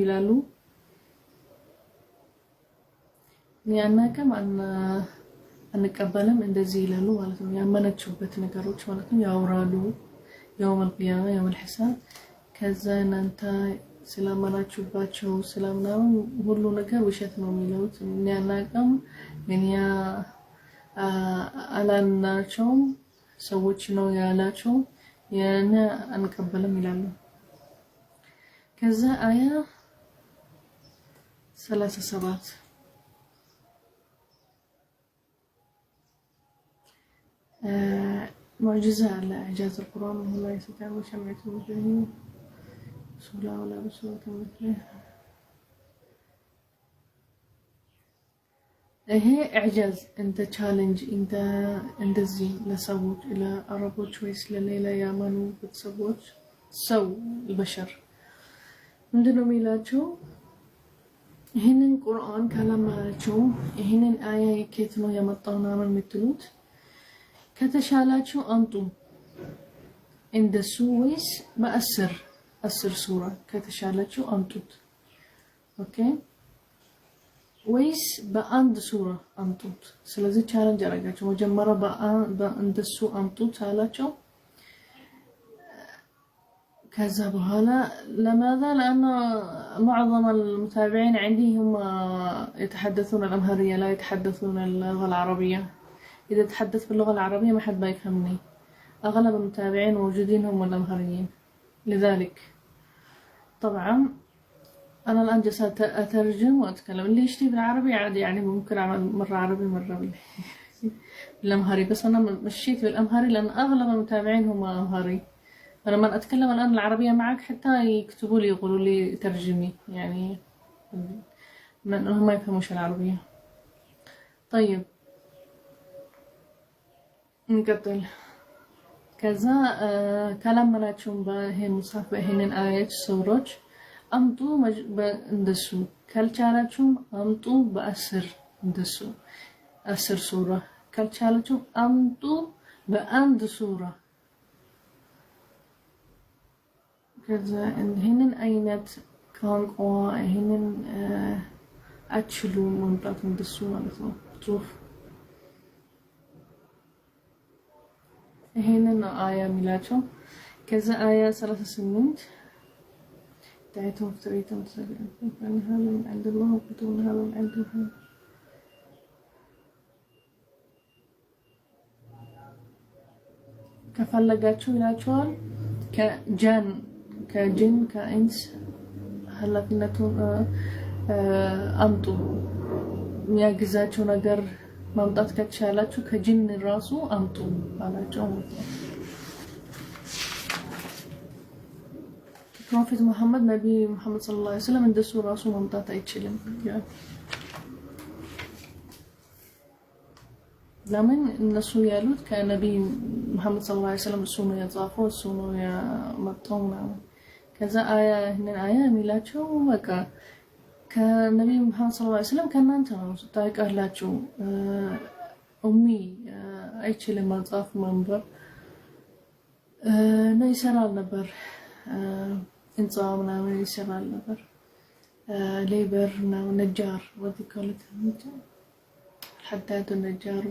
ይላሉ ያናከም አንቀበልም እንደዚህ ይላሉ ማለት ነው ያመነችበት ነገሮች ማለት ነው ያወራሉ يوم القيامة يوم الحساب ከዛ እናንተ ስለማናችሁባቸው ስለምናምን ሁሉ ነገር ውሸት ነው የሚሉት ያናቀም እኛ አላናቸው ሰዎች ነው ያላቸው የነ አንቀበልም ይላሉ ከዛ አያ 37 معجزة على إعجاز القرآن وهو لا يستطيع شمعة مثله صلاة ولا بصورة مثله هي إعجاز أنت challenge أنت زي لسوج إلى عربوش ويس لليلة يامنوا بتسوج سو البشر من دون ميلادشو هنا القرآن كلام مالشو هنا الآية كيتنو يمطونا من متلوت ከተሻላችሁ አምጡ እንደሱ ወይስ በ10 ሱራ ከተሻላችሁ አምጡት ኦኬ ወይስ በአንድ ሱራ አምጡት ስለዚህ ቻሌንጅ አረጋችሁ መጀመሪያ በእንደሱ አምጡት አላችሁ كذا بهلا لماذا لأن معظم المتابعين عندي هم يتحدثون الأمهرية لا يتحدثون اللغة العربية إذا تحدث باللغة العربية ما حد بيفهمني أغلب المتابعين موجودين هم الأمهريين لذلك طبعا أنا الآن جالسة أترجم وأتكلم اللي يشتي بالعربي عادي يعني ممكن أعمل مرة عربي مرة بالأمهري بس أنا مشيت بالأمهري لأن أغلب المتابعين هم أمهري فلما أتكلم الآن العربية معك حتى يكتبوا لي يقولوا لي ترجمي يعني هم ما يفهموش العربية طيب نقتل كذا كلام ملاتشون بهن مصحف بهن الآيات سوروج أمطو بندسو كالشالاتشون أمطو بأسر ندسو 10 سورة كالشالاتشون أمطو بأند سورة كذا هن أينت كان قوا هن أتشلو منطقة ندسو مالتو شوف هنا آية ميلاتشو كذا آية 38 تعيتهم تريتهم تسجلون هذا من عند الله وكتبون هذا من عند محمد كفلقاتشو ميلاتشوال كجن كإنس هلا فيناتهم أمطو مياجزاتشو نجر ማምጣት ከተቻላችሁ ከጅን ራሱ አምጡ አላቸው ፕሮፌት መሐመድ ነብይ መሐመድ ሰለላሁ ዐለይሂ ወሰለም እንደሱ ራሱ ማምጣት አይችልም ለምን እነሱ ያሉት ከነብይ መሐመድ ሰለላሁ ዐለይሂ ወሰለም እሱ ነው ያጻፈው እሱ ነው ያመጣው ነው ከዛ አያ የሚላቸው በቃ ከነብይ መሐመድ ሰለላሁ ዐለይሂ ወሰለም ከናንተ ነው ታይቃላችሁ ኡሚ አይችልም መጻፍ ማንበብ ነው ይሰራል ነበር እንጻምና ይሰራል ነበር ሌበር ነው ነጃር ወዲከለት حداد النجار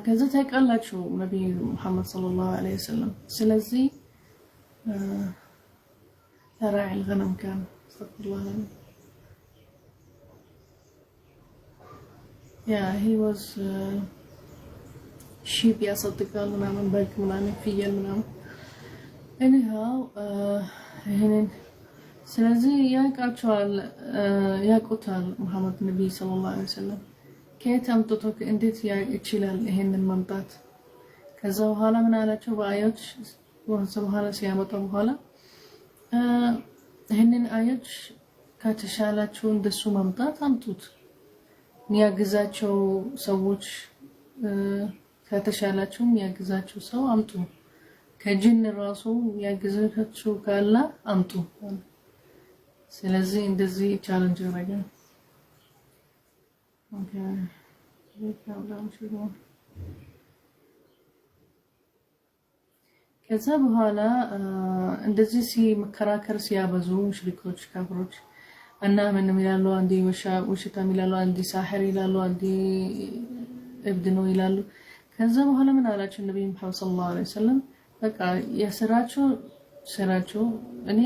كذا ታይቃላችሁ ነብይ መሐመድ ሰለላሁ ዐለይሂ ወሰለም ስለዚህ تراعي الغنم كان استغفر الله العظيم yeah he was sheep ያሰጥቃል ምናምን በግ ምናምን ፍየል ምናምን anyhow ይሄንን ስለዚህ ያውቃቸዋል ያውቁታል መሐመድ ነብይ ሰለላሁ ዐለይሂ ወሰለም ከየት አምጥቶ እንዴት ይችላል ይሄንን ማምጣት ከዛ በኋላ ምን አላቸው በአያት ወሰብሃለ ሲያመጣው በኋላ ይሄንን አያት ከተሻላችሁ እንደሱ ማምጣት አምጡት ሚያግዛቸው ሰዎች ከተሻላችሁ ሚያግዛቸው ሰው አምጡ ከጅን ራሱ ሚያግዛቸው ካላ አምጡ ስለዚህ እንደዚህ ቻሌንጅ አረጋግጥ ኦኬ ይሄው ዳም ሽሮ ከዛ በኋላ እንደዚህ ሲመከራከር ሲያበዙ ሙሽሪኮች ካፍሮች እና ምንም ይላሉ አንዴ ውሸታም ይላሉ አንዴ ሳሕር ይላሉ አንዴ እብድ ነው ይላሉ ከዛ በኋላ ምን አላቸው ነብዩ መሐመድ ሰለላሁ ዐለይሂ ወሰለም በቃ ስራቸው እኔ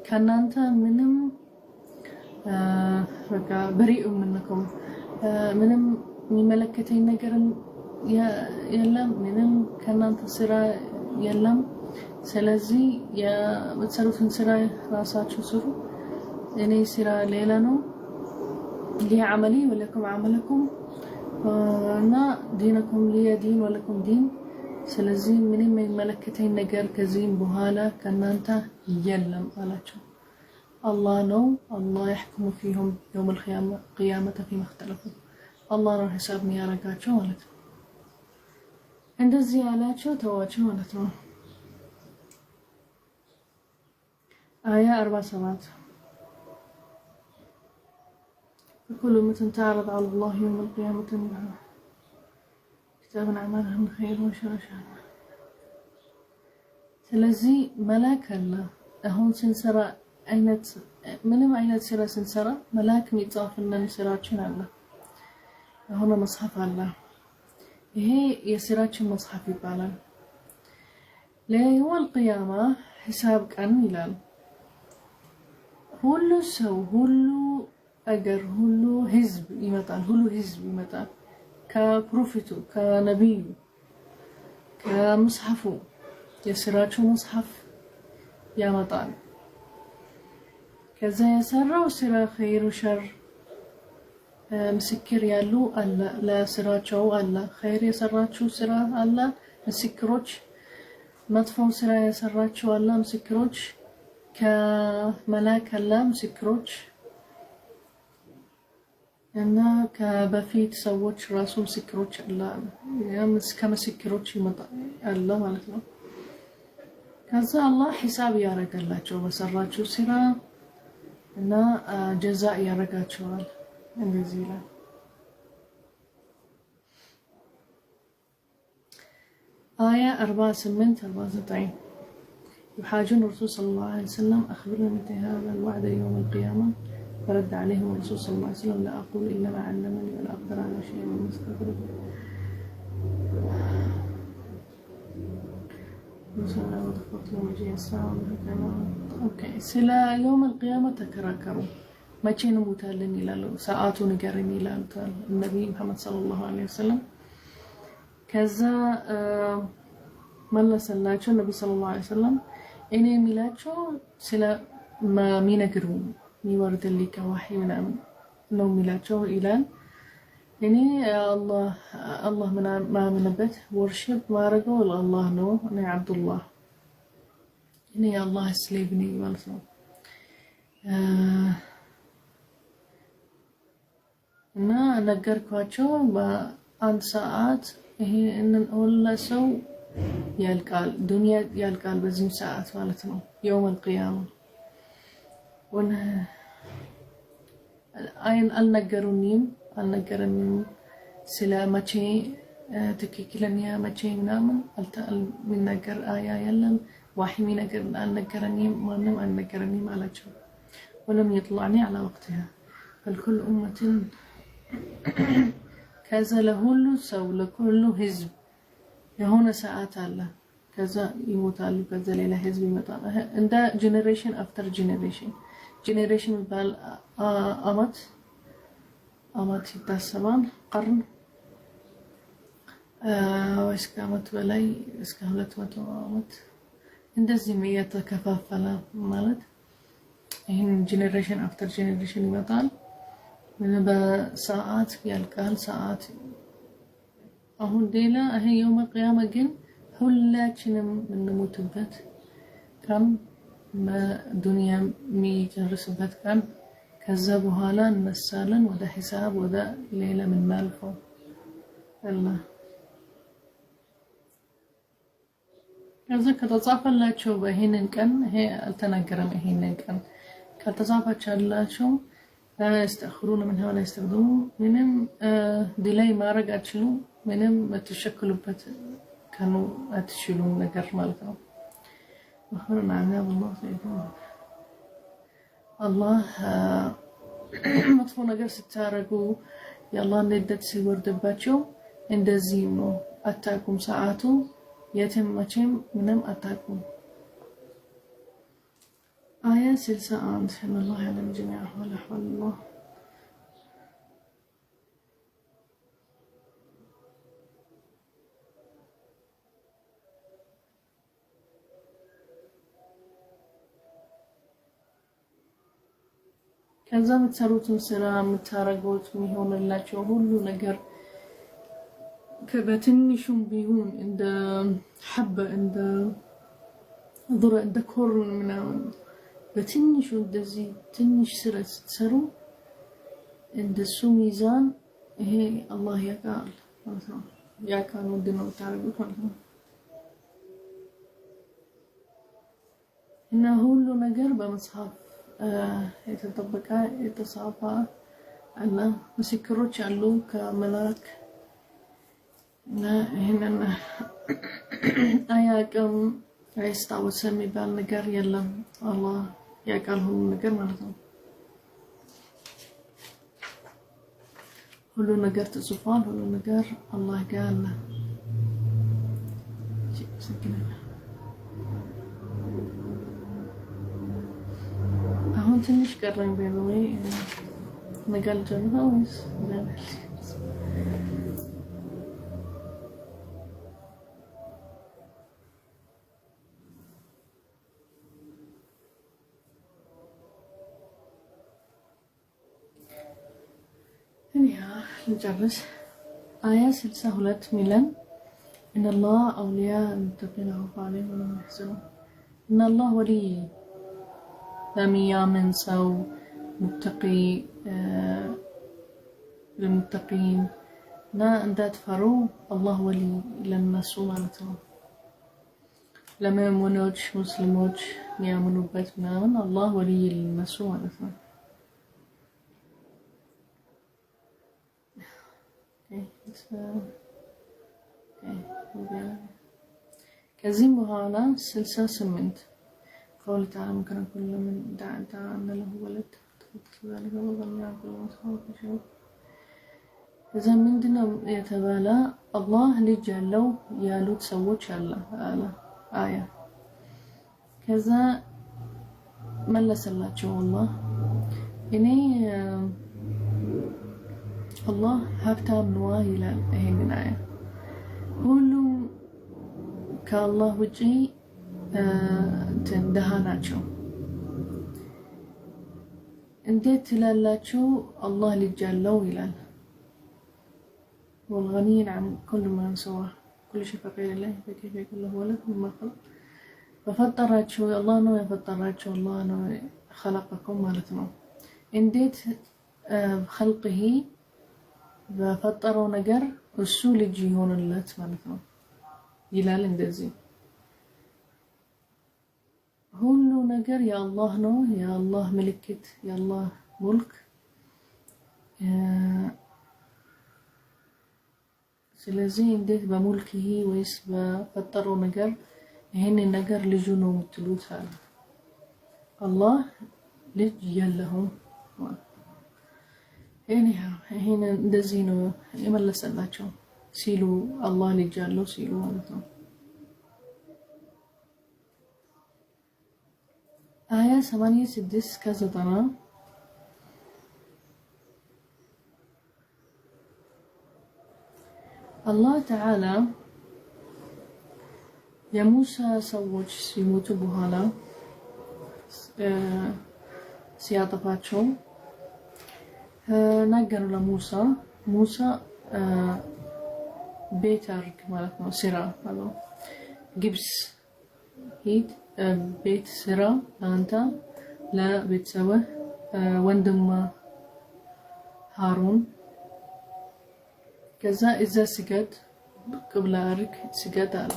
ከናንተ ምንም በቃ በሪኡ ምንኩም ምንም የሚመለከተኝ ነገር የለም ምንም ከናንተ ስራ የለም ስለዚህ የምትሰሩትን ስራ ራሳችሁ ስሩ እኔ ስራ ሌላ ነው ሊዓመሊ ወለኩም ዓመለኩም እና ዲነኩም ሊየ ዲን ወለኩም ዲን ስለዚህ ምንም የሚመለከተኝ ነገር ከዚህም በኋላ ከናንተ የለም አላቸው الله نو الله يحكم فيهم يوم القيامة فيما اختلفوا الله ነው ሂሳብ የሚያረጋቸው ማለት ነው እንደዚህ ያላቸው ተዋቸው ማለት ነው آية 47 كل أمة تعرض على الله يوم القيامة كتاب أعمالها من خير وشر ስለዚህ መላክ አለ አሁን ስንሰራ አይነት ምንም አይነት ስራ ስንሰራ መላክ የሚጻፍልን ስራችን አለ አሁን መጽሐፍ አለ ይሄ የስራችን መጽሐፍ ይባላል ለየውም القيامة ሂሳብ ቀን ይላል ሁሉ ሰው ሁሉ አገር ሁሉ ህዝብ ይመጣል ከፕሮፌቱ ከነብዩ ከመጽሐፉ የስራቸው መጽሐፍ ያመጣል ከዛ የሰራው ስራ ኸይር ወሸር ምስክር ያሉ አለ ለስራቸው አለ ኸይር የሰራችሁ ስራ አለ ምስክሮች መጥፎ ስራ የሰራችሁ አለ ምስክሮች ከመላክ አለ ምስክሮች እና ከበፊት ሰዎች ራሱ ምስክሮች አለ ከመስክሮች አለ ማለት ነው ከዛ አላህ ሂሳብ ያረጋላቸው በሰራችሁ ስራ እና ጀዛእ ያረጋቸዋል እንደዚህ ይላል آية 48-49 يحاجون الرسول صلى الله عليه وسلم أخبرنا متى هذا الوعد يوم القيامة فرد عليهم الرسول صلى الله عليه وسلم لا أقول إلا ما علمني ولا أقدر على شيء من مستقبله اوكي سلا يوم القيامه تكراكروا ما كانوا متالين يلالو ساعاتو نغرن يلالو النبي محمد صلى الله عليه وسلم كذا ملسلاچو النبي صلى الله عليه وسلم እኔ የሚላቸው ስለ ሚነግሩ የሚወርድልኝ ከወህይ ምናምን ነው የሚላቸው ይላል እኔ አላህ ማምንበት ወርሺፕ ማረገው ለአላህ ነው እኔ አብዱላህ እኔ አላህ ስሌቭ ነኝ ማለት ነው እና ነገርኳቸው በአንድ ሰዓት ይሄንን ሁሉ ሰው ያልቃል ዱንያ ያልቃል በዚህ ሰዓት ማለት ነው يوم القيامة ወነ አይን አልነገረኝም ስለ መቼ ትክክለኛ መቼ ምናምን የሚነገር አያ የለም ዋሂ የሚነገር አልነገረኝም ማንም አልነገረኝም አላቸው ولم يطلعني على وقتها فالكل أمة كذا لهولو سو لكل حزب የሆነ ሰዓት አለ ከዛ ይሞታሉ ከዛ ሌላ ህዝብ ይመጣል እንደ ጄነሬሽን አፍተር ጄነሬሽን ባል አመት ይታሰባል ቀርን ወይስ ከአመት በላይ እስከ 200 አመት እንደዚህ የተከፋፈለ ማለት ይሄን ጄነሬሽን አፍተር ጄነሬሽን ይመጣል በሰዓት ያልቃል ሰዓት አሁን ሌላ ይሄ የውም القيامة ግን ሁላችንም እንሞትበት ቀን በዱንያ የሚጨርስበት ቀን ከዛ በኋላ እንነሳለን ወደ ሂሳብ ወደ ሌላ ምናልፈው አላህ ከዛ ከተጻፈላቸው በይሄንን ቀን ይሄ አልተናገረም ይሄንን ቀን ከተጻፈቻላቸው ያስተخرون منها ولا يستقدمون ምንም ዲሌይ ማድረግ አትችሉም ምንም መተሸክሉበት كانوا أتشيلون نجر مالكم أخبرنا عذاب الله سيكون الله መጥፎ ነገር ስታረጉ የአላህን ንዴት ሲወርድባቸው እንደዚህ ነው አታቁም ሰዓቱ የትም መቼም ምንም አታቁም آية 61 إن الله يعلم جميع أحوال الله ከዛ የምትሰሩትን ስራ የምታረጉት የሚሆንላችሁ ሁሉ ነገር ከበትንሹም ቢሆን እንደ ሐበ እንደ ذره እንደ ኮርን ምናምን በትንሹ እንደዚህ ትንሽ ስራ ስትሰሩ እንደሱ ሚዛን ይሄ አላህ ያውቃል ማለት ነው ያውቃል ወንድነው ታረጉት ማለት ነው እና ሁሉ ነገር በመጽሐፍ የተጠበቀ የተጻፈ አለ ምስክሮች አሉ ከመላክ እና ይሄንን አያውቅም አይስታወስም የሚባል ነገር የለም አላህ ያውቃል ሁሉ ነገር ማለት ነው ሁሉ ነገር ተጽፏል ሁሉ ነገር አላህ ጋር አለ አሁን ትንሽ ቀረኝ በለኝ መጋል ጀምረው ወይስ نجرس آية 62 ميلان إن الله أولياء المتقين خوف عليهم ولا هم يحزنون إن الله ولي لم يامن سو متقي للمتقين لا أن تفروا الله ولي لما سوء معناتهم لما يمونوش مسلموش يامنوا بيت منامن الله ولي لما سوء معناتهم كزين بهالا 68 قول تعالى مكان كل من دعا أن له ولد ذلك وظن يعقل وصحابه شوف إذا من دنا يتبالى الله لجلو يالو تسووش الله آية كذا ملس الله شو الله إني الله هبتاب نواه إلى هين الآية هلو كالله وجهي تندهاناتشو انديت لالاتشو الله لجالو إلى والغني عن كل ما سواه كل شيء فقير الله فكيف يكون له ولد مما خلق ففطراتشو الله نو يفطراتشو الله نو خلقكم مالتنا انديت خلقه በፈጠረው ነገር እሱ ልጅ ይሆንለት ማለት ነው ይላል እንደዚህ ሁሉ ነገር የአላህ ነው የአላህ ምልክት የአላህ ሙልክ ስለዚህ እንዴት በሙልክህ ወይስ በፈጠረው ነገር ይሄንን ነገር ልጁ ነው የምትሉት አለ አላህ ልጅ የለውም anyhow هنا እንደዚህ ነው የመለሰላቸው ሲሉ አላህ ልጅ አለው ሲሉ ማለት ነው አያ 86 ከዘጠና አላህ ተዓላ የሙሳ ሰዎች ሲሞቱ በኋላ ሲያጠፋቸው ነገሩ ለሙሳ ሙሳ ቤት አርግ ማለት ነው ስራ አለው ግብስ ሂድ ቤት ስራ አንተ ለቤተሰብህ ወንድም ሃሩን ከዛ እዛ ስገድ ቅብላ አርግ ስገድ አለ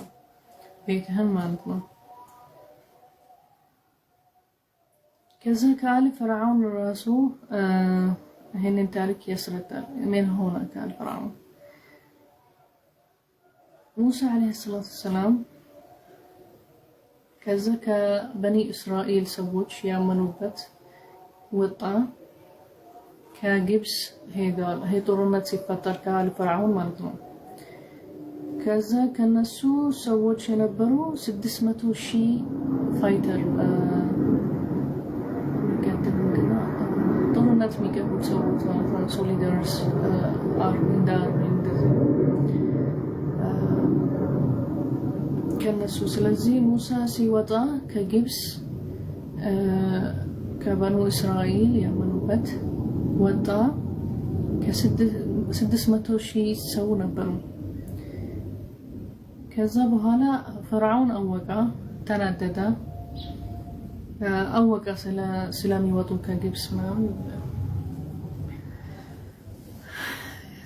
ቤትህን ማለት ነው ከዛ ካለ ፈርዖን ራሱ هن تارك يسرت من هنا كان فرعون ሙሳ አለይሂ ሰላቱ ወሰላም ከዛ ከበኒ እስራኤል ሰዎች ያመኑበት ወጣ ከግብጽ ሄዷል። ይሄ ጦርነት ሲፈጠር ከፈርዖን ማለት ነው። ከዛ ከነሱ ሰዎች የነበሩ 600,000 ፋይተር ገደምና ጦርነት የሚገቡት ሰዎች ማለት ነው። ሶሊደርስ አርሚንዳ ከነሱ ስለዚህ ሙሳ ሲወጣ ከግብጽ ከበኑ እስራኤል ያመኑበት ወጣ ከ600,000 ሰው ነበሩ። ከዛ በኋላ ፈርዖን አወቀ፣ ተናደደ። አወቀ ስለሚወጡ ከግብጽ ምናምን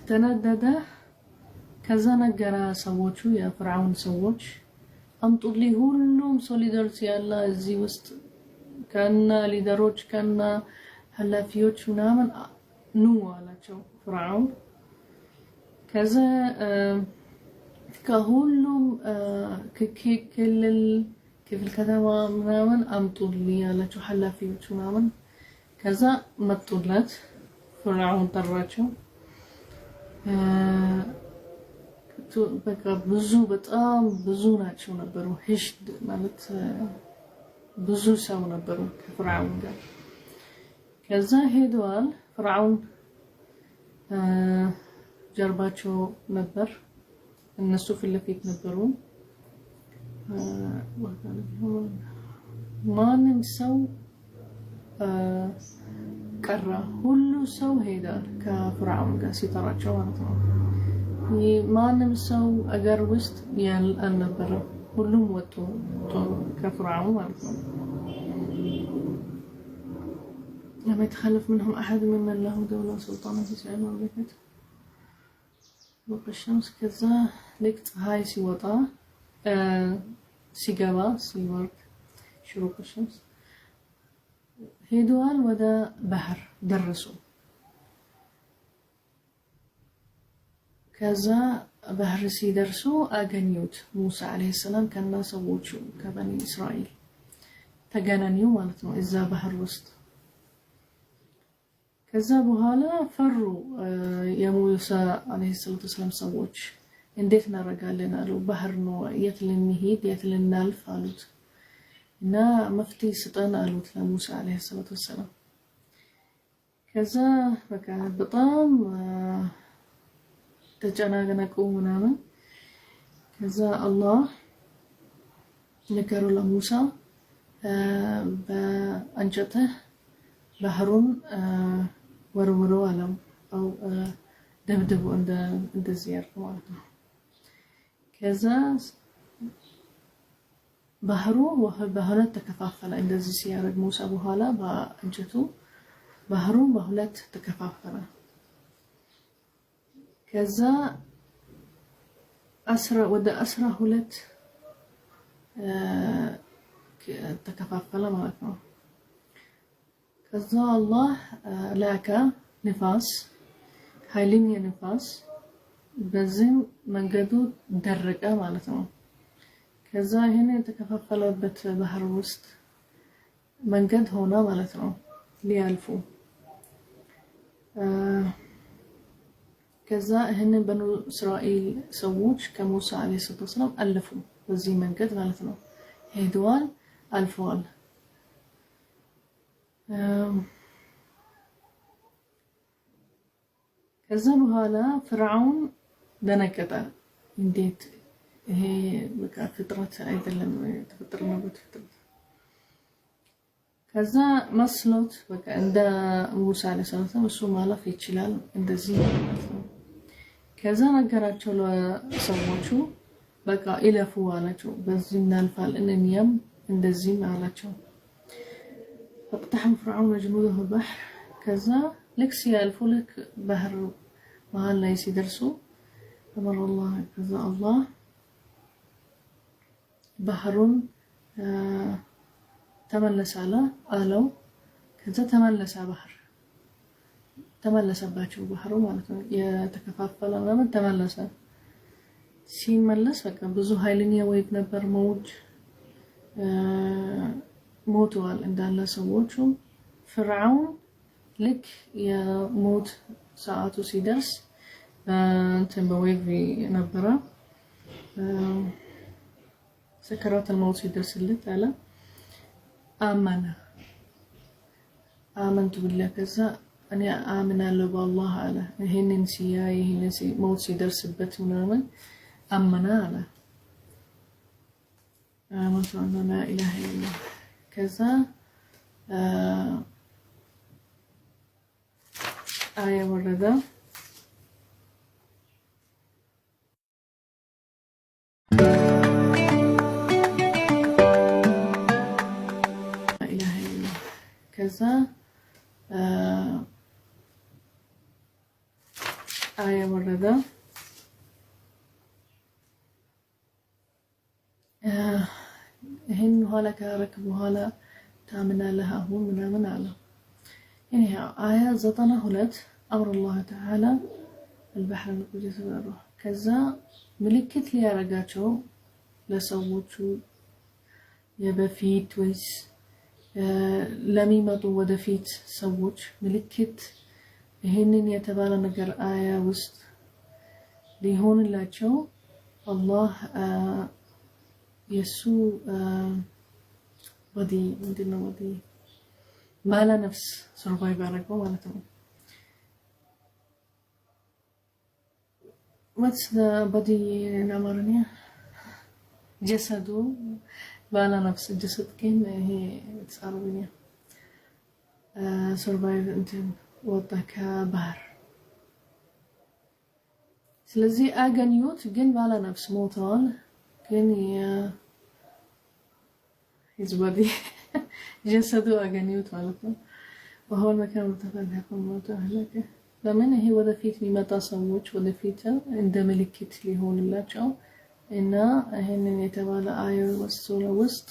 ተናደደ። ከዛ ነገረ ሰዎቹ የፈርዖን ሰዎች አምጡልኝ ሁሉም ሶሊደርስ ያለ እዚህ ውስጥ ከና ሊደሮች ከና ኃላፊዎች ምናምን ኑ አላቸው ፈርዖን። ከዛ ከሁሉም ክፍል ከተማ ምናምን አምጡልኝ አላቸው ኃላፊዎች ምናምን። ከዛ መጡለት፣ ፈርዖን ጠራቸው። በቃ ብዙ በጣም ብዙ ናቸው ነበሩ። ህሽድ ማለት ብዙ ሰው ነበሩ ከፈርዖን ጋር። ከዛ ሄደዋል። ፈርዖን ጀርባቸው ነበር፣ እነሱ ፊት ለፊት ነበሩ። ማንም ሰው ቀረ፣ ሁሉ ሰው ሄዳል ከፈርዖን ጋር ሲጠራቸው ማለት ነው። ማንም ሰው አገር ውስጥ አልነበረም፣ ሁሉም ወጡ ከፈርዖን ማለት ነው። لم يتخلف منهم أحد ممن له دولة وسلطان في سائر المملكة وقت الشمس كذا لقت هاي سيوطا سيجابا سيورك شروق الشمس هيدوال ودا بحر درسوا كذا بحر سيدرسوا أغنيوت موسى عليه السلام كان سووچو كبني إسرائيل تغنانيو مالتنو إذا بحر وسط ከዛ በኋላ ፈሩ የሙሳ አለይሂ ሰላቱ ወሰለም ሰዎች እንዴት እናረጋለን አሉ። ባህር ነው፣ የት ልንሄድ የት ልናልፍ አሉት። እና መፍትሄ ስጠን አሉት ለሙሳ አለይሂ ሰላቱ ወሰለም። ከዛ በቃ በጣም ተጨናነቁ ምናምን። ከዛ አላህ ነገረው ለሙሳ በእንጨትህ ባህሩን ወርውሮ አለው አው ደብድቦ እንደዚህ ያርኩ ማለት ነው። ከዛ ባህሩ በሁለት ተከፋፈለ። እንደዚህ ሲያደርግ ሙሳ በኋላ በእንጨቱ ባህሩ በሁለት ተከፋፈለ። ከዛ ወደ 12 ተከፋፈለ ማለት ነው። ከዛ አላህ ላከ ንፋስ፣ ኃይለኛ ንፋስ። በዚህም መንገዱ ደረቀ ማለት ነው። ከዛ ይሄን የተከፋፈለበት ባህር ውስጥ መንገድ ሆነ ማለት ነው ሊያልፉ። ከዛ ይሄን በኑ እስራኤል ሰዎች ከሙሳ አለይሂ ሰላም አለፉ በዚህ መንገድ ማለት ነው። ሄደዋል፣ አልፈዋል። ከዛ በኋላ ፈርዖን ደነገጠ። እንዴት ይሄ በቃ ፍጥረት አይደለም የተፈጠረበት ፍጥረት። ከዛ መስሎት በቃ እንደ ሙሳ አለይሂ ሰላም እሱ ማለፍ ይችላል እንደዚህ ማለት ነው። ከዛ ነገራቸው ለሰዎቹ በቃ ይለፉ አላቸው። በዚህ እናልፋለን እኛም እንደዚህ አላቸው። فاقتحم فرعون وجنوده البحر كذا لك سيالفو لك بحر مهال لا يسيدرسو أمر الله كذا الله بحر تملس على آلو كذا تملس بحر تملس باتشو بحر مالتو يتكفافل من تملس ሲመለስ በቃ ብዙ ኃይለኛ ወይብ ነበር መውጅ ሞተዋል እንዳለ ሰዎቹ ፍርዓውን ልክ የሞት ሰዓቱ ሲደርስ እንትን በወይብ ነበረ ሰከራት الموت ሲደርስለት አለ አመንቱ بالله ከዛ እኔ አምናለሁ በአላህ አለ ይሄንን ሲያይ ይሄንን ሞት ሲደርስበት ምናምን አመና አለ አመንቱ አን ላ ኢላሃ ኢላላህ ከዛ አያ ወረደ ከዛ አያ ወረደ ይሄን ኋላ ካረክ በኋላ ታምናለህ አሁን ምናምን አለ يعني آية 92 أمر الله تعالى البحر المقدس والروح كذا ملكت لي رجعتشو لسوتشو يبفيت ويس لميمة ودفيت سوتش ملكت هنن يتبالى نجر آية وسط لهون اللاتشو الله يسوع بدي مدينة بدي ما لا نفس سرفايف عليكم ولا تمام what's the body العمرانية جسده ما لا نفس الجسد كين هي عربية سرفايف انت وضعك بحر ስለዚህ አገኙት ግን ባለ ነፍስ ሞተዋል ግን his body جسده አገኙት ማለት ነው وهو المكان المتفرق موت أهلك ለምን ይሄ ወደፊት የሚመጣ ሰዎች ወደፊት እንደ ምልክት ሊሆንላቸው እና ይሄንን የተባለ አየር ውስጥ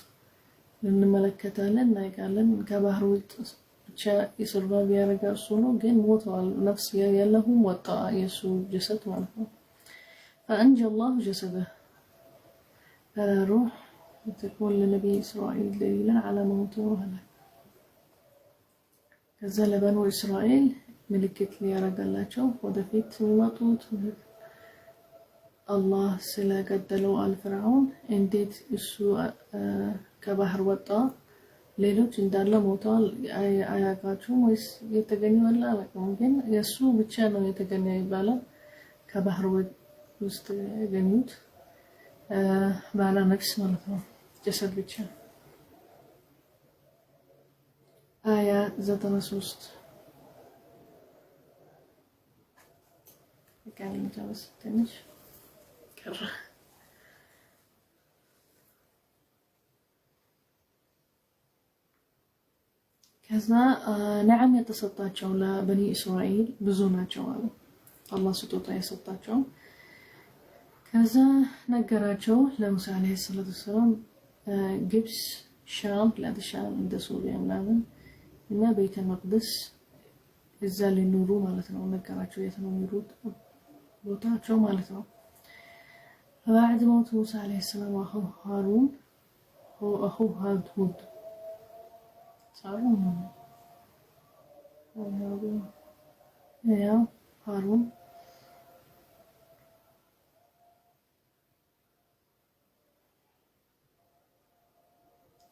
እንመለከታለን እናይቃለን ከባህር ውስጥ ብቻ ይሰርባብ ያረጋው እሱ ነው ግን ሞተዋል ነፍስ ያለሁም ወጣ የሱ ጀሰድ ማለት ነው فأنجى الله جسده على روح تكون لنبي إسرائيل دليلا على موته وهلاك كذا لبنو إسرائيل ملكت لي رجلاቸው ወደፊት የሚመጡት አላህ ስለገደለው አልፍራውን እንዴት እሱ ከባህር ወጣ ሌሎች እንዳለ ሞተዋል አያቃቸው ወይስ የተገኘው አለ አላውቅም ግን የሱ ብቻ ነው የተገኘው ይባላል ከባህር ውስጥ ያገኙት ባላ ነፍስ ማለት ነው ጀሰድ ብቻ አያ 93 كان متجوز تنش كره كذا نعم يتسطاچو لبني اسرائيل ብዙ ናቸው አለ አላህ ስጦታ የሰጣቸው ከዛ ነገራቸው ለሙሳ አለይሂ ሰላቱ ሰላም ግብጽ ሻም ለሻም እንደ ሱሪያ ምናምን እና ቤተ መቅደስ እዛ ሊኖሩ ማለት ነው ነገራቸው የት ነው የሚሩት ቦታቸው ማለት ነው بعد موت موسى عليه السلام واخوه هارون هو اخوه هود صاروا يا هارون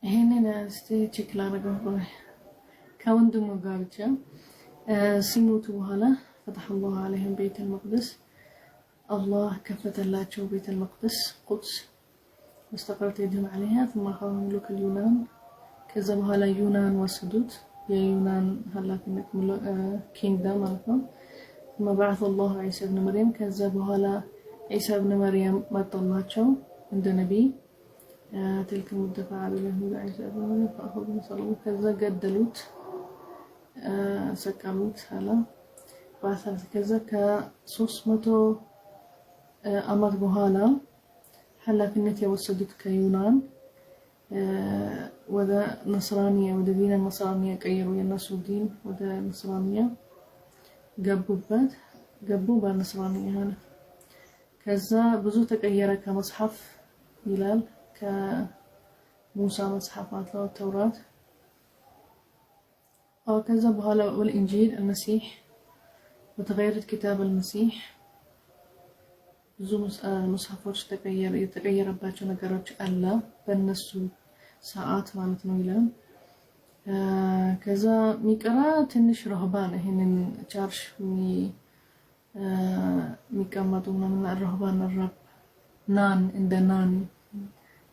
هنا استيتشك لا رجع كوندم وقارجة سيموتوا هلا فتح الله عليهم بيت المقدس الله كفت الله بيت المقدس قدس واستقرت يدهم عليها ثم أخذوا ملوك اليونان كذبوا هلا يونان وسدود يا يونان هلا كنك كينغدم مالكم ثم بعث الله عيسى ابن مريم كذبوا هلا عيسى ابن مريم ما طلعتشوا عند نبي تلك المدفعة باليهود عيسى ابن مريم فأخذوا صلوا كذا قدلوت سكاموت هلا بعثت كذا ك300 أمر بهالا هلا كنت يوسدت كيونان وذا نصرانية وذا دين النصرانية كيروا الناس الدين وذا نصرانية قبوا بالنصرانية هنا ከዛ ብዙ ተቀየረ ከመጽሐፍ ይላል ከሙሳ መጽሐፋት ተውራት ከዛ በኋላ والإنجيل المسيح وتغيرت كتاب المسيح ብዙ መጽሐፎች የተቀየረባቸው ነገሮች አለ በእነሱ ሰዓት ማለት ነው ይላል ከዛ ሚቀራ ትንሽ ረህባን ይሄንን ቻርሽ ሚቀመጡ ምናምን ረህባን ረብ ናን እንደ ናን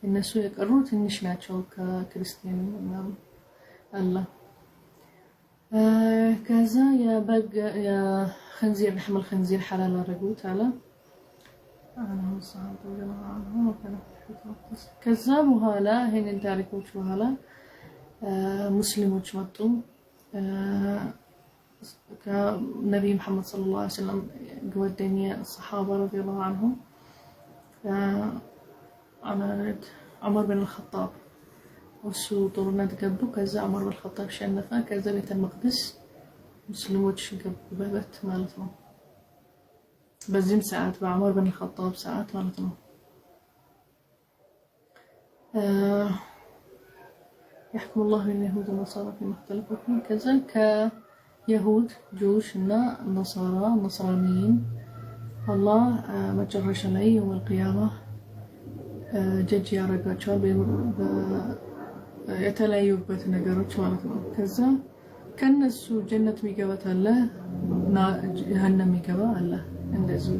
እነሱ የቀሩ ትንሽ ናቸው ከክርስቲያን ምናምን አለ ከዛ የበግ የخنزير لحم الخنزير حلال አደረጉት አለ ከዛ በኋላ ይሄንን ታሪኮች በኋላ ሙስሊሞች መጡ ከነብይ መሐመድ ሰለላሁ ዐለይሂ ወሰለም ጓደኛ الصحابه رضي الله عنهم عمر بن الخطاب ወሱ ጦርነት ገቡ ከዛ ዑመር بن الخطاب ሸነፈ ከዛ ቤተ መቅደስ ሙስሊሞች ገቡበት ማለት ነው በዚህም ሰዓት በዑመር بن الخطاب ሰዓት ማለት ነው يحكم الله بين اليهود والنصارى فيما اختلفوا فيه كذا كيهود جوش እና نصرانيين الله መጨረሻ ላይ يوم القيامة ጀጅ ያረጋቸዋል የተለያዩበት ነገሮች ማለት ነው ከዛ ከነሱ ጀነት የሚገባት አለ እና ጀሃነም የሚገባ አለ እንደዚህ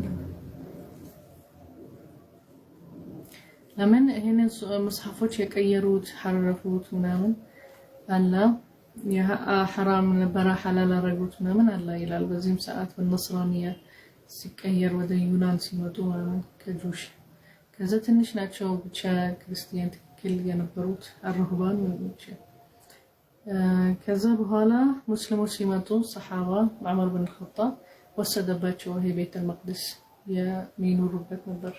ለምን ይሄንን መጽሐፎች የቀየሩት ሐረፉት ምናምን አለ የሐራም ነበር ሐላል አረጉት ምናምን አለ ይላል በዚህም ሰዓት በነስራንያ ሲቀየር ወደ ዩናን ሲመጡ ማለት ከጆሽ ከዛ ትንሽ ናቸው ብቻ ክርስቲያን ትክክል የነበሩት አርሁባን ወንዶች ከዛ በኋላ ሙስሊሞች ሲመጡ ሰሃባ ዑመር بن الخطاب ወሰደባቸው ይሄ ቤተ መቅደስ የሚኖሩበት ነበር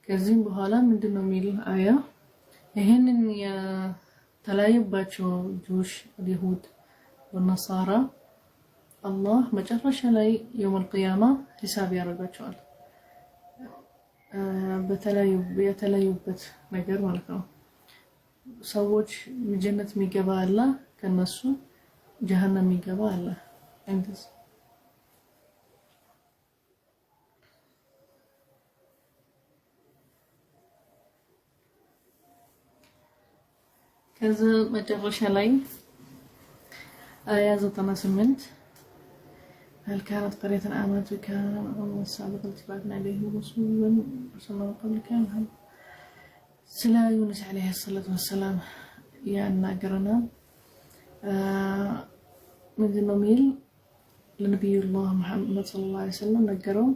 ከዚህም በኋላ ምንድነው የሚል አያ ይሄንን የተለያዩባቸው ጆሽ ይሁድ ወነሳራ አላህ መጨረሻ ላይ يوم القيامة ሂሳብ ያደርጋቸዋል የተለያዩበት ነገር ማለት ነው ሰዎች ጀነት የሚገባ አለ ከነሱ ጀሃነም የሚገባ አለ እንደዚህ ከዛ መጨረሻ ላይ አያ 98 هل كانت قرية آمنت وكان السابقة اتباعنا عليه رسولا رسولنا قبل كان سلا يونس عليه الصلاة والسلام يا ناقرنا من النميل لنبي الله محمد صلى الله عليه وسلم نقروا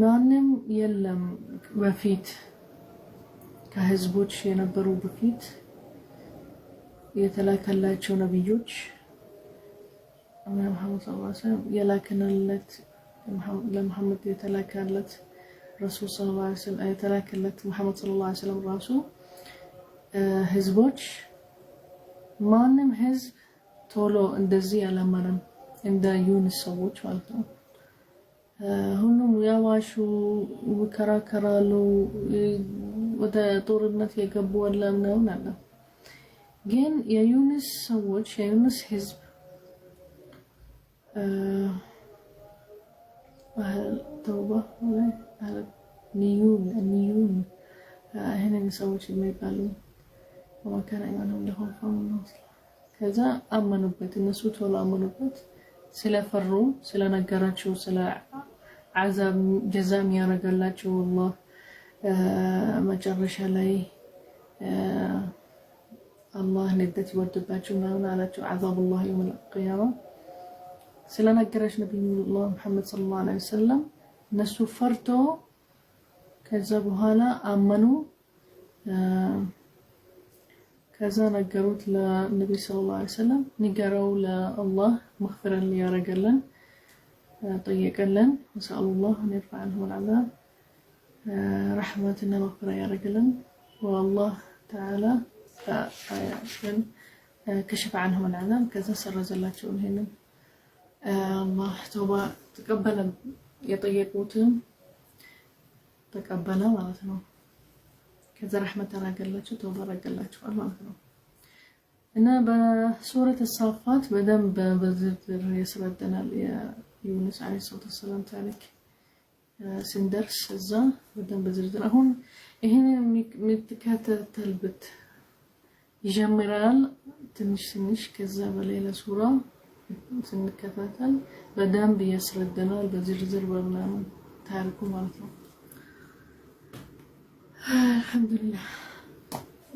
ማንም የለም በፊት ከህዝቦች የነበሩ በፊት የተላከላቸው ነብዮች محمد صلى الله عليه وسلم يلاكنلت لمحمد يتلاكلت رسول صلى الله عليه وسلم يتلاكلت محمد صلى الله عليه وسلم رسول ህዝቦች ማንም ህዝብ ቶሎ እንደዚህ ያላመነም እንደ ዩንስ ሰዎች ማለት ነው ሁሉም ያዋሹ ወከራከራሉ ወደ ጦርነት የገቡ ወላምነው ነበር ግን የዩንስ ሰዎች የዩንስ ህዝብ توبة على نيون هنا نسوي شيء ما يبالون وما كان إيمانهم لهم فهم النصر كذا أمنوا بيت النسوت ولا أمنوا بيت سلا فروا سلا نجاراتشوا سلا عذاب جزام يا رجالاتشوا والله ما جرش علي الله ندت يودباتشوا ما علاتشوا عذاب الله يوم القيامة سلا نجارش نبي الله محمد صلى الله عليه وسلم نسو فرتو كذبوا هلا أمنوا كذا نجروت للنبي صلى الله عليه وسلم نجروا لله مغفرا لي يا رجلن طيقلن وسأل الله أن يرفع عنهم العذاب رحمتنا مغفرة يا رجلن والله تعالى كشف عنهم العذاب كذا سر زلات شؤون هنا الله توبة تقبل የጠየቁትም ተቀበለ ማለት ነው። ከዛ ረህመት ተራገላቸው ተውባ አረገላቸዋል ማለት ነው። እና በሱረት الصافات በደንብ በዝርዝር ያስረዳናል የዩኑስ አለይሂ ሰላም ታሪክ ስንደርስ እዛ በደንብ በዝርዝር አሁን ይሄን የምትከታተልበት ይጀምራል ትንሽ ከዛ በሌላ ሱራ ስንከታተል በደንብ ያስረዳናል በዝርዝር በምናምን ታሪኩ ማለት ነው። አልሐምዱሊላህ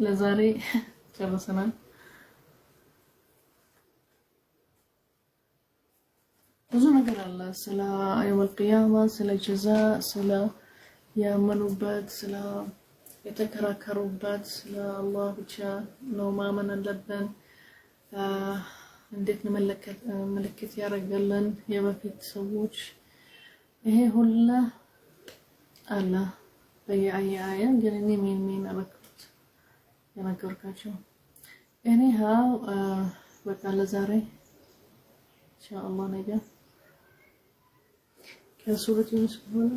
ለዛሬ ጨርሰናል። ብዙ ነገር አለ ስለ የውመል ቂያማ ስለ ጀዛ ስለ ያመኑበት ስለ የተከራከሩበት ስለ አላህ ብቻ ነው ማመን አለብን። እንዴት ነው ምልክት ያደረገልን የበፊት ሰዎች ይሄ ሁሉ አለ በየአያ ግን እኔ ምን አበክሩት የነገርኳቸው እኔ ሃው በቃ ለዛሬ ኢንሻአላህ ነገ ከሱረት ዩኑስ በኋላ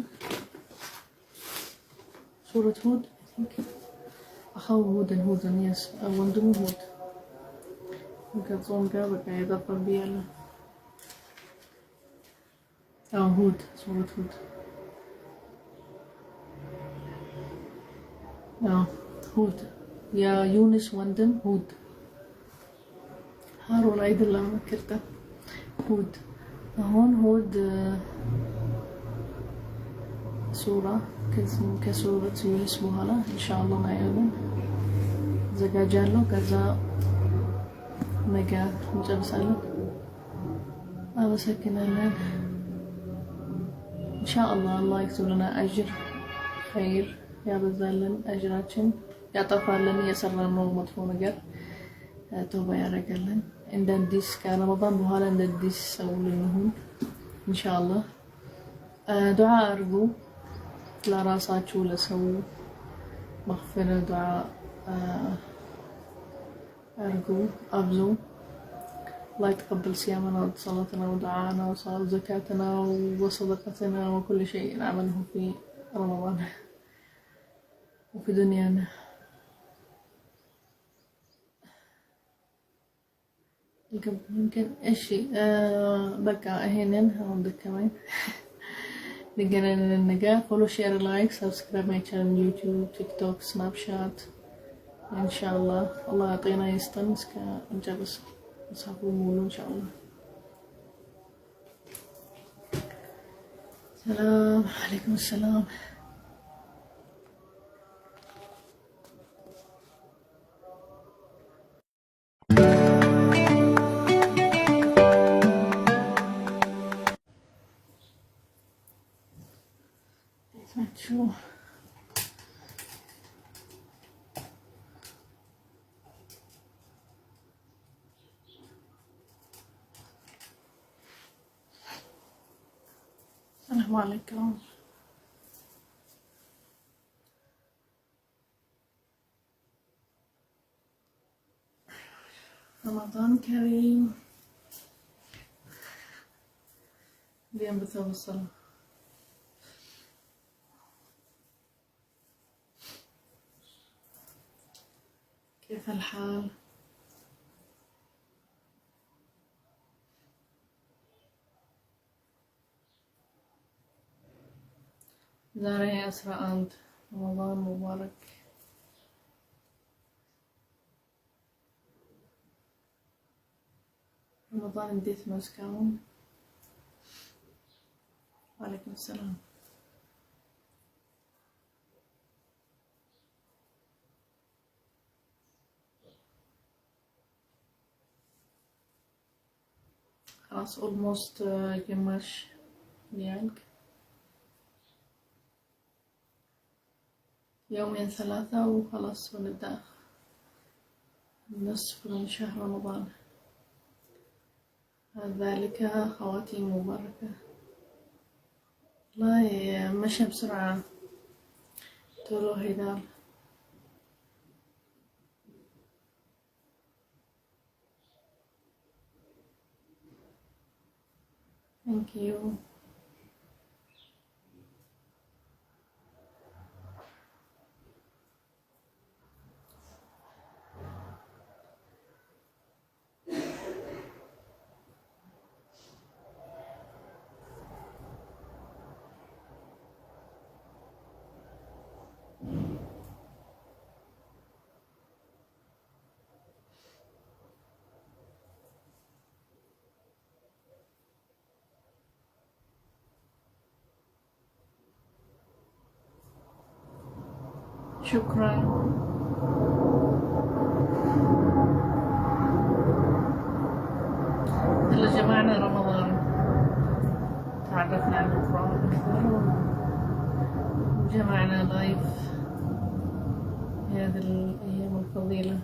ሱረት ሁድ أخو هود يس وندم هود كتصوم كذا بقى يدبر بيلا هود سورة هود هود يا يونس وندم هود هارون عيد الله مكرته هود هون هود سورة كسورة يونس بوهلا إن شاء الله نعيون زجاجالو كذا نجا نجلسالن أبسكنا لنا إن شاء الله يكتب لنا أجر خير يا بزالن أجراتشن يا طفالن يسرنا مطفو نجر توبة يا رجالن عند الديس كرمضان بوهلا عند الديس أولينهم إن شاء الله دعاء أرجو ለራሳችሁ ለሰው መغفر دعاء أرجو أبزو الله يتقبل صيامنا وصلاتنا ودعاءنا وزكاتنا وصدقتنا وكل شيء نعمله في رمضان وفي دنيانا يمكن إشي بقى هنا عندك كمان نجنا النجاح فولو شير لايك سبسكرايب ماي channel يوتيوب تيك توك سناب شات إن شاء الله الله يعطينا يستنس كنجلس نصحبه مولو إن شاء الله. السلام عليكم السلام. شو السلام عليكم. رمضان كريم. اليوم بتوصل كيف الحال؟ زاري أسرع أنت رمضان مبارك. رمضان نديت مسكون. وعليكم السلام. خلاص almost جمش يانك يومين ثلاثة وخلاص ونبدأ نصف من شهر رمضان. ذلك خواتيم مباركة. والله مشى بسرعة تولو هيدار. Thank you. شكرا. هلا جمعنا رمضان، تعرفنا على القرآن أكثر وجمعنا لايف في هذه الأيام الفضيلة.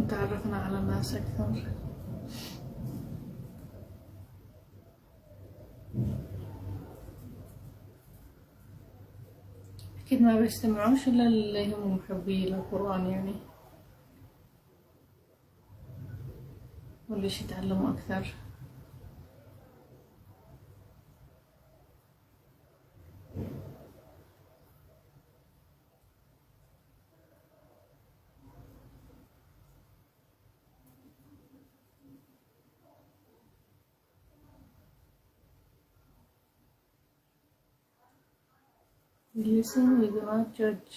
تعرفنا على الناس أكثر. أكيد ما بيستمعوش إلا اللي هم محبي للقرآن يعني، واللي يتعلموا أكثر. Listen, we do not judge.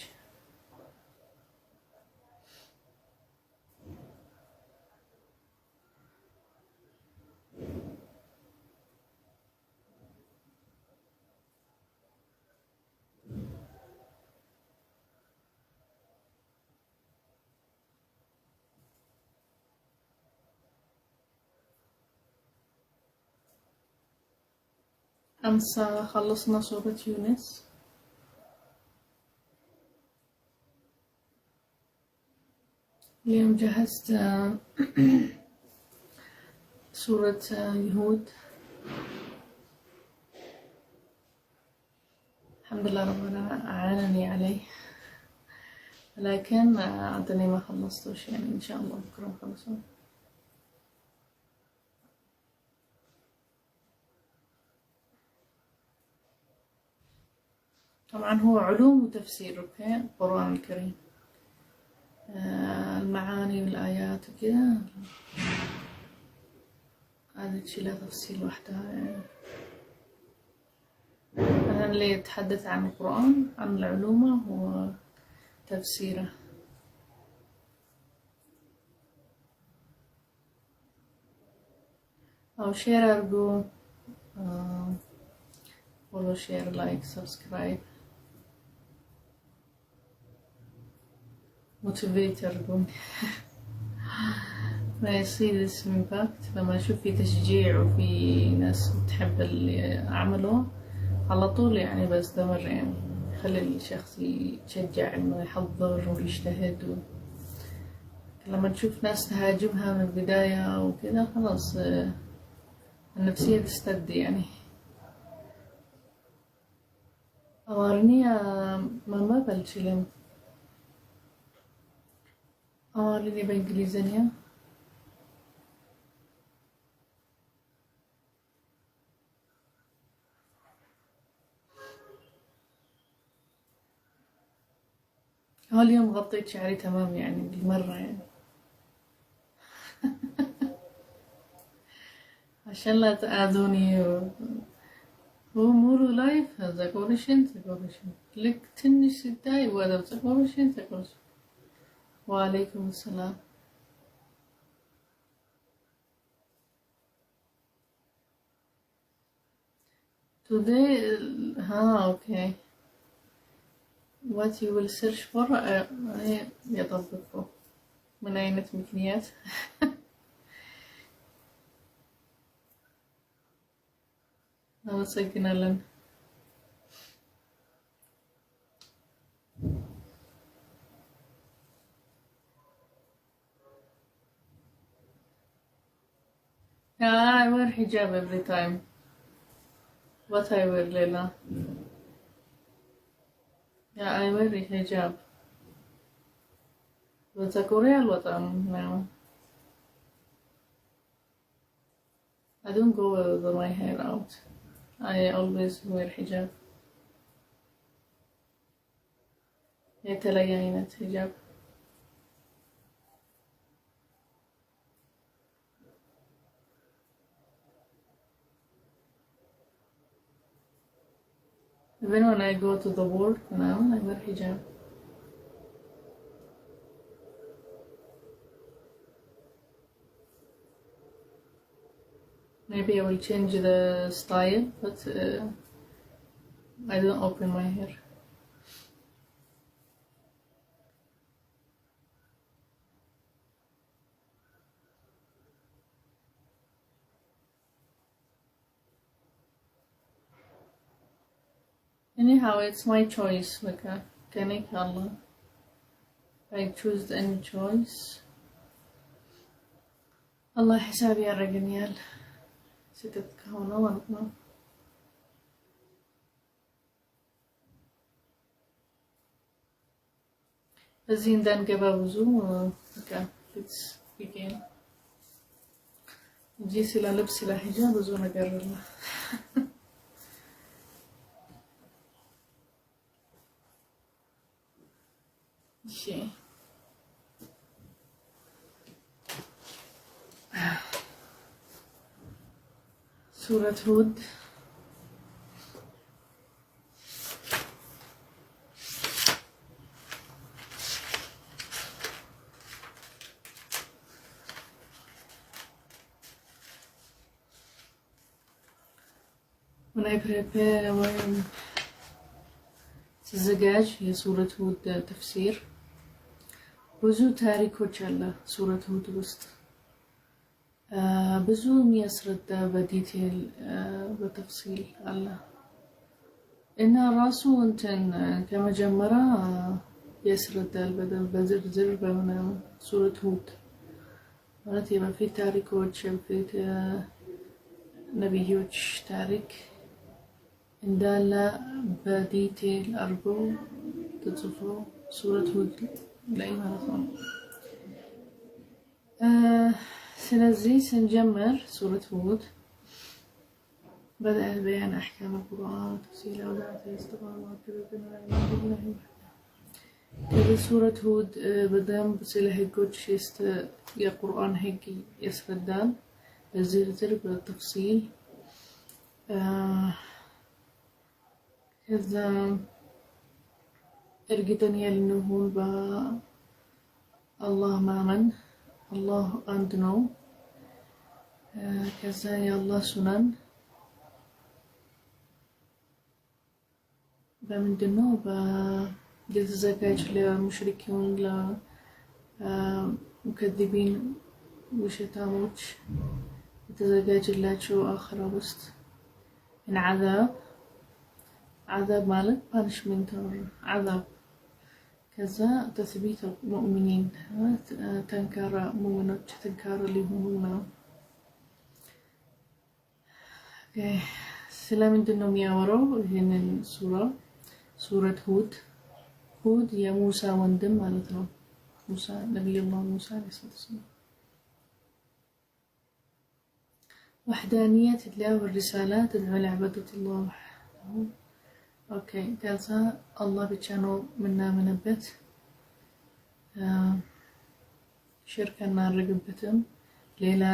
أمس خلصنا سورة يونس. اليوم جهزت سورة يهود. الحمد لله ربنا أعانني عليه، لكن عدني ما خلصتوش يعني، إن شاء الله بكرة نخلصه. طبعا هو علوم وتفسير، أوكي، القرآن الكريم، المعاني والآيات وكذا هذا شي له تفصيل وحدها يعني. أنا اللي يتحدث عن القرآن، عن العلوم وتفسيره. أو شير أرجو، follow, share, like, subscribe, motivate أرجو. ما يصير this impact لما أشوف في تشجيع وفي ناس تحب اللي أعمله على طول يعني بستمر يعني، خلي الشخص يتشجع إنه يحضر ويجتهد لما نشوف ناس تهاجمها من البداية وكذا خلاص النفسية تستبدي يعني. أوارنيا ما بلشلم أوارني بإنجليزية. هو اليوم غطيت شعري تمام يعني بالمرة يعني عشان لا تآذوني ومورو لايف زاكورشن لك تنش الداي وهذا زاكورشن. وعليكم السلام. Today okay. What you will search for يطبقه من أين تمكنيات. አመሰግናለን። Yeah, I wear hijab every time. What I wear, Leila? Yeah, I wear hijab. وتذكري الوطن now. I don't go with my hair out. I always wear hijab. يتلين hijab. Even when I go to the work now, I wear hijab. Maybe I will change the style, but I don't open my hair. Anyhow, it's my choice. Like, can I Allah? I choose any choice. Allah حسابي ያረገኛል ስህተት ከሆነ ማለት ነው። እዚህ እንዳንገባ ብዙ በቃ it's begin እንጂ ስለ ልብስ ስለ ሂጃብ ብዙ ነገር አለ። እሺ سورة هود. When I prepare when تزجاج هي سورة هود تفسير ብዙ ታሪኮች አለ ሱረት ሁድ ውስጥ ብዙ የሚያስረዳ በዲቴል በተፍሲል አለ እና ራሱ እንትን ከመጀመሪያ ያስረዳል በዝርዝር በምናምን ሱረት ሁድ ማለት የበፊት ታሪኮች የበፊት ነብዮች ታሪክ እንዳለ በዲቴል አርጎ ተጽፎ ሱረት ሁድ ላይ ማለት ነው። ስለዚህ ስንጀምር ሱረት ሁድ بدأ بيان أحكام القرآن وتفصيل أوضاع الاستقامة كذا سورة هود بدأ بسيلة هيكوش يا قرآن هيكي يسردان الزرزر بالتفصيل كذا ارقدني النهول با الله مامن الله عندنا كذا يا الله سنن بمندنو بيتزكاج لمشركين لمكذبين وشتاموش يتزكاج لاتشو آخر وسط من عذاب مالك punishment عذاب كذا تثبيت المؤمنين تنكر مؤمنات تنكر اللي هم سلام عندنا مياورو هنا سورة هود يا موسى وندم مالتنا موسى نبي الله موسى عليه الصلاة والسلام وحدانية الله والرسالات تدعو لعبادة الله وحده. اوكي كذا الله بيتشانو منا منبت شركة نارقبتم ليلة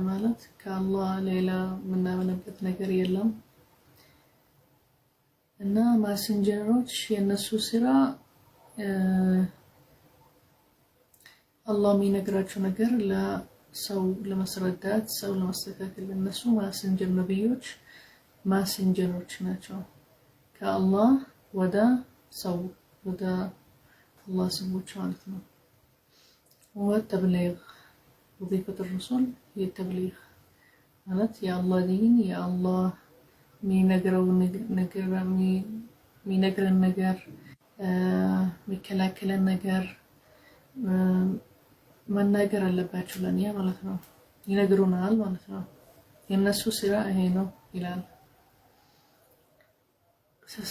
ማለት ከአላህ ሌላ ምናምንበት ነገር የለም እና ማሰንጀሮች የነሱ ስራ አላህ የሚነግራቸው ነገር ለሰው ለማስረዳት ሰው ለማስተካከል እነሱ ማሰንጀር ነብዮች ማሰንጀሮች ናቸው ከአላህ ወደ ሰው ወደ አላህ ሰዎች ማለት ነው ወተብሊግ وظيفة الرسل هي التبليغ ማለት የአላህ ዲን የአላህ የሚነግረን ነገር የሚከላከለን ነገር መናገር አለባቸው ለኛ ማለት ነው ይነግሩናል ማለት ነው የነሱ ስራ ይሄ ነው ይላል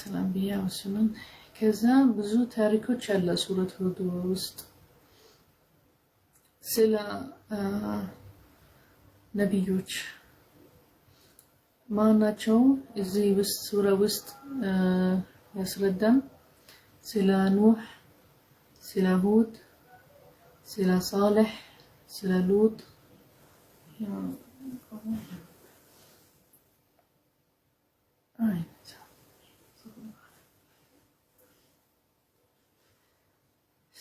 ሰላም ቢያ ወስነን ከዛ ብዙ ታሪኮች አለ ሱረት ሁድ ውስጥ ስለ ነብዮች ማናቸው እዚህ ውስጥ ሱራ ውስጥ ያስረዳን ስለ ኑህ ስለ ሁድ ስለ ሳልህ ስለ ሉጥ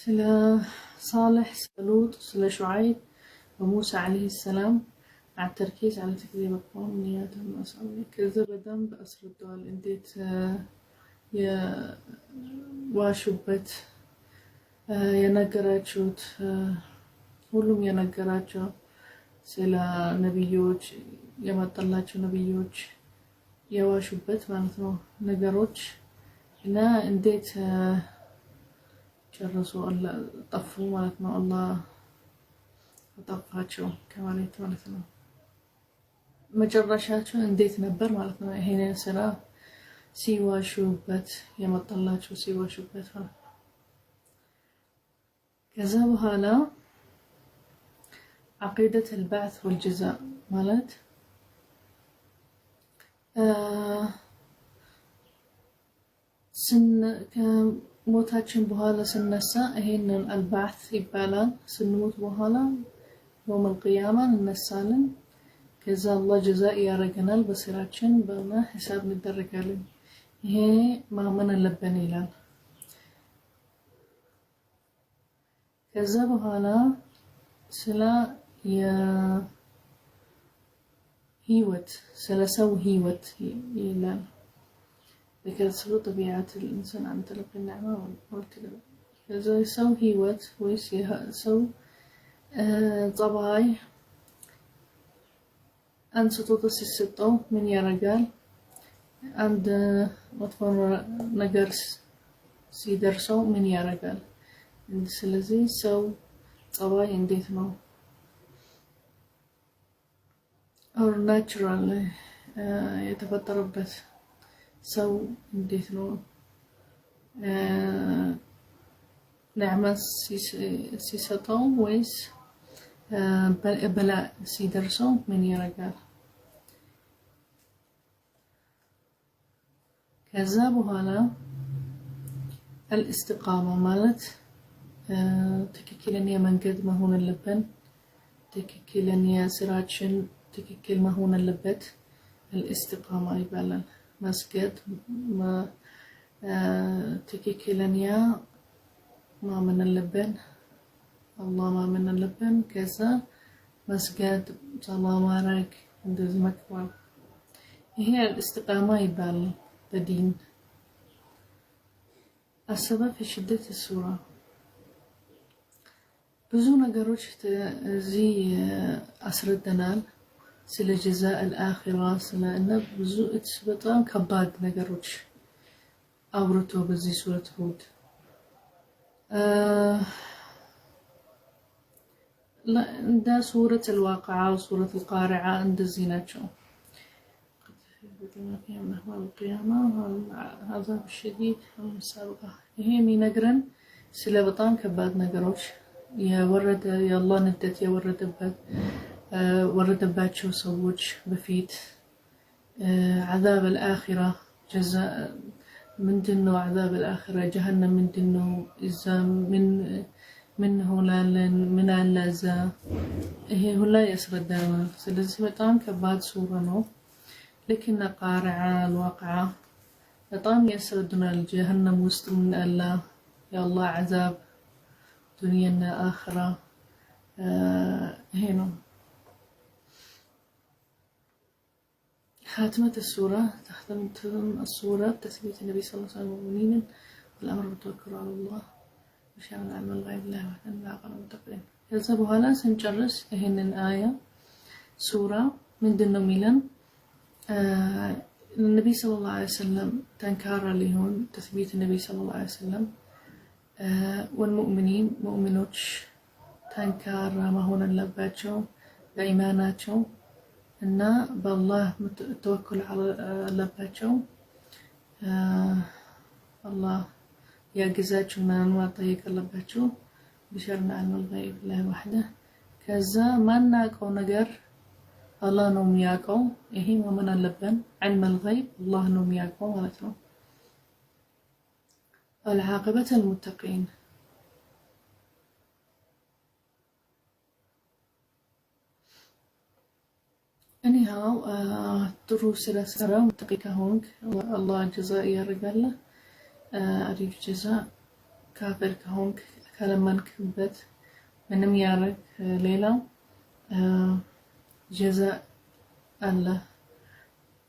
سلا صالح سلوط سلا شعيب وموسى عليه السلام مع التركيز على تكذيب القوم نياتهم وأسعارهم. كذا بدنب أسردوال انديت የዋሹበት የነገራችሁት ሁሉም የነገራቸው ስለ ነብዮች የመጣላቸው ነብዮች የዋሹበት ማለት ነው ነገሮች እና እንዴት ጨርሶ አላህ ጠፉ ማለት ነው አላህ አጠፋቸው ከማለት ማለት ነው መጨረሻቸው እንዴት ነበር ማለት ነው ይሄንን ስራ ሲዋሹበት የመጣላቸው ሲዋሹበት ማለት ነው ከዛ በኋላ عقيدة البعث والجزاء مالت سن كموتاችን በኋላ ስነሳ ይሄንን البعث ይባላል ስንሞት በኋላ يوم القيامة እንነሳለን ከዛ አላህ ጀዛእ ያረጋናል በስራችን በማ ሂሳብ እንደረጋለን ይሄ ማመን አለብን ይላል ከዛ በኋላ ስለ የህይወት ስለ ሰው ህይወት ይላል ለከስሩ طبيعة الإنسان عن تلقي النعمة والابتلاء كذا ሰው ህይወት ወይስ ሰው طبعي አንስቶት ሲሰጠው ምን ያረጋል አንድ መጥፎ ነገር ሲደርሰው ምን ያረጋል ስለዚህ ሰው طبعي እንዴት ነው or natural የተፈጠረበት ሰው እንዴት ነው ነዕማ ሲሰጠው ወይስ በላ ሲደርሰው ምን ያረጋል ከዛ በኋላ الاستقامة ማለት ትክክለኛ መንገድ መሆን አለበት ትክክለኛ ስራችን ትክክል መሆን አለበት الاستقامة ይባላል መስገድ ትክክለኛ ማመን አለብን አላህ ማመን አለብን ከዛ መስገድ ሰላም ማድረግ እንደዚህ መክበር ይሄ الاستقامة ይባላል በዲን السبب في شدة السورة ብዙ ነገሮች እዚህ አስረድተናል ስለ ጀዛእ الآخرة ስለ እና ብዙ በጣም ከባድ ነገሮች አውርቶ በዚህ ሱረት ሁድ እንደ ሱረት الواقعة وسورة القارعة እንደዚህ ናቸው القيامة والعذاب الشديد والمسابقة ይሄ የሚነግረን ስለ በጣም ከባድ ነገሮች የወረደ የአላህ ንደት የወረደባቸው ሰዎች በፊት عذاب الآخرة جزاء ምንድነው عذاب الآخرة جهنم ምንድነው እዛ ምን ሆላለን ምን አለ እዛ ይሄ ሁላ ያስረዳናል ስለዚህ በጣም ከባድ ሱራ ነው لكن قارعة الواقعة በጣም ያስረዱናል جهنم ውስጥ ምን አለ የአላህ عذاب دنيا آخرة هنا خاتمة السورة تختم السورة تثبيت النبي صلى الله عليه وسلم والمؤمنين والأمر بالتوكل على الله وشأن العمل غير الله وأن العقل المتقين يذهبوا هلا سنجرس هن الآية سورة من دون ميلان النبي صلى الله عليه وسلم تنكار لهون تثبيت النبي صلى الله عليه وسلم والمؤمنين مؤمنوش تنكار ما هون اللباتشو بإيماناتشو إن بالله توكل على اللباتشو الله يجزاكم من وطيق اللباتشو بشرنا علم الغيب الله وحده كذا ما ناقو نجر الله نوم ياقو إيه ومن اللبن علم الغيب الله نوم ياقو ولتو العاقبة المتقين anyhow دروس الأسرة متقيك هونك الله جزاء يرجله أريد جزاء كافر كهونك كلامك بيت من ميارك ليلة ጀዛእ አለ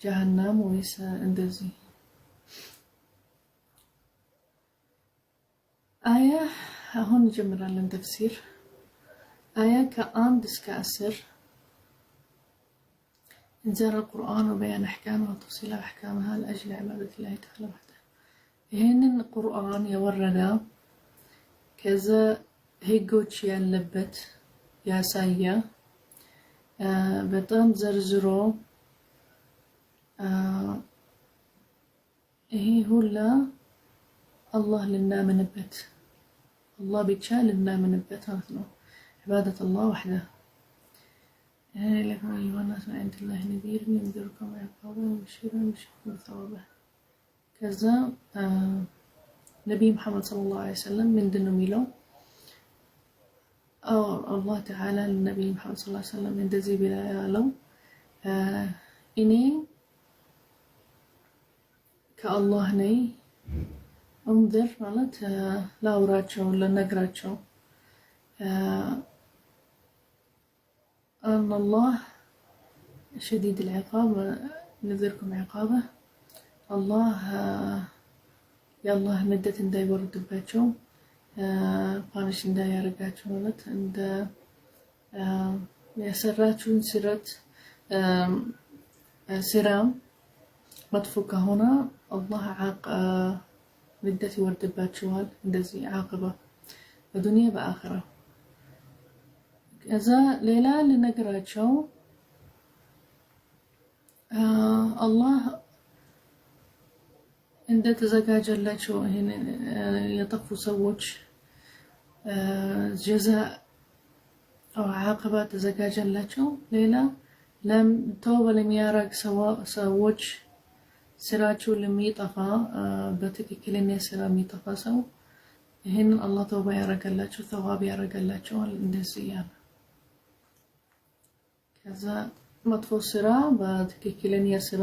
ጀሃነም ወይስ እንደዚህ? አያ አሁን እንጀምራለን ተፍሲር። አያ ከ1 እስከ 10 انزل القرآن وبيان أحكامه وتفصيل أحكامها لأجل عبادة الله تعالى وحده. ይህን ቁርአን የወረደው ከዛ ህጎች ያለበት ያሳያ በጣም ዘርዝሮ ይሄ ሁላ አላህ ልናምንበት አላህ ብቻ ልናምንበት ማለት ነው። عبادة الله وحده. لكم أيها الناس من عند الله نذير ينذركم عقابا وبشيرا ويبشركم بثوابه. كذا نبي محمد صلى الله عليه وسلم من دنو ميلو الله تعالى للنبي محمد صلى الله عليه وسلم من دزي بلا يالو إني كالله ني انظر مالت لا أوراتشو ولا نقراتشو أن الله شديد العقاب نذركم عقابه. الله يا الله ندت እንዳ ይወርድባቸው ፓኒሽ እንዳያረጋቸው ማለት እንደ የሰራችሁን ስራም መጥፎ ከሆነ አላህ ندت ይወርድባቸዋል። እንደዚህ عاقبه በዱንያ በአኺራ። ከዛ ሌላ ልነግራቸው አላህ እንደ ተዘጋጀላቸው ይሄን የጠፉ ሰዎች ጀዛእ او عاقبه ተዘጋጀላቸው። ሌላ ተውባ ለሚያረግ ሰዎች ስራቸው ለሚጠፋ በትክክለኛ ስራ የሚጠፋ ሰው ይሄን አላህ ተውባ ያረጋላቸው ተዋብ ያረጋላቸዋል። እንደዚህ ያለ ከዛ መጥፎ ስራ በትክክለኛ ስራ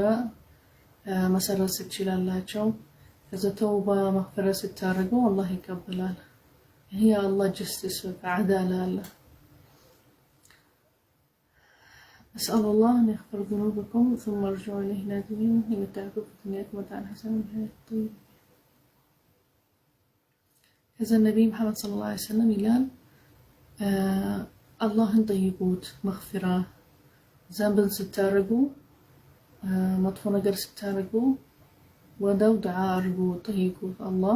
መሰረት ይችላልላቸው። ከዛ ተውባ መغفرة ስታረጉ አላህ ይቀበላል። ይሄ አላህ ጀስቲስ ወዓዳላ አለ። أسأل الله أن يغفر ذنوبكم ثم ارجعوا إليه نادمين يمتعكم في دنياكم متاعا حسنا وفي الحياة الطيبة. كذا النبي محمد صلى الله عليه وسلم يقال الله طيبوت مغفرة ذنب ستارقو مطفو نقر ستارقو ودو دعاء رقو طيبوت الله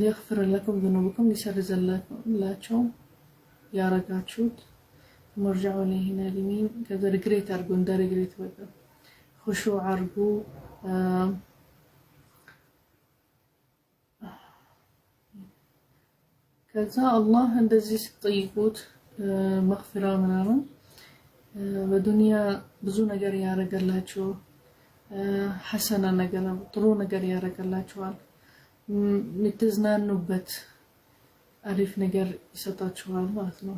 ليغفر لكم ذنوبكم لسرز لكم يا رقاتشوت ثم ارجعوا إليه نادمين. كذا رقريت أرقو اندا رقريت وقا خشوع أرقو ከዛ አላህ እንደዚህ ሲጠይቁት መغفራ ምናምን በዱንያ ብዙ ነገር ያረጋላችሁ ሐሰና ነገር ጥሩ ነገር ያረጋላችኋል። ምትዝናኑበት አሪፍ ነገር ይሰጣችኋል ማለት ነው።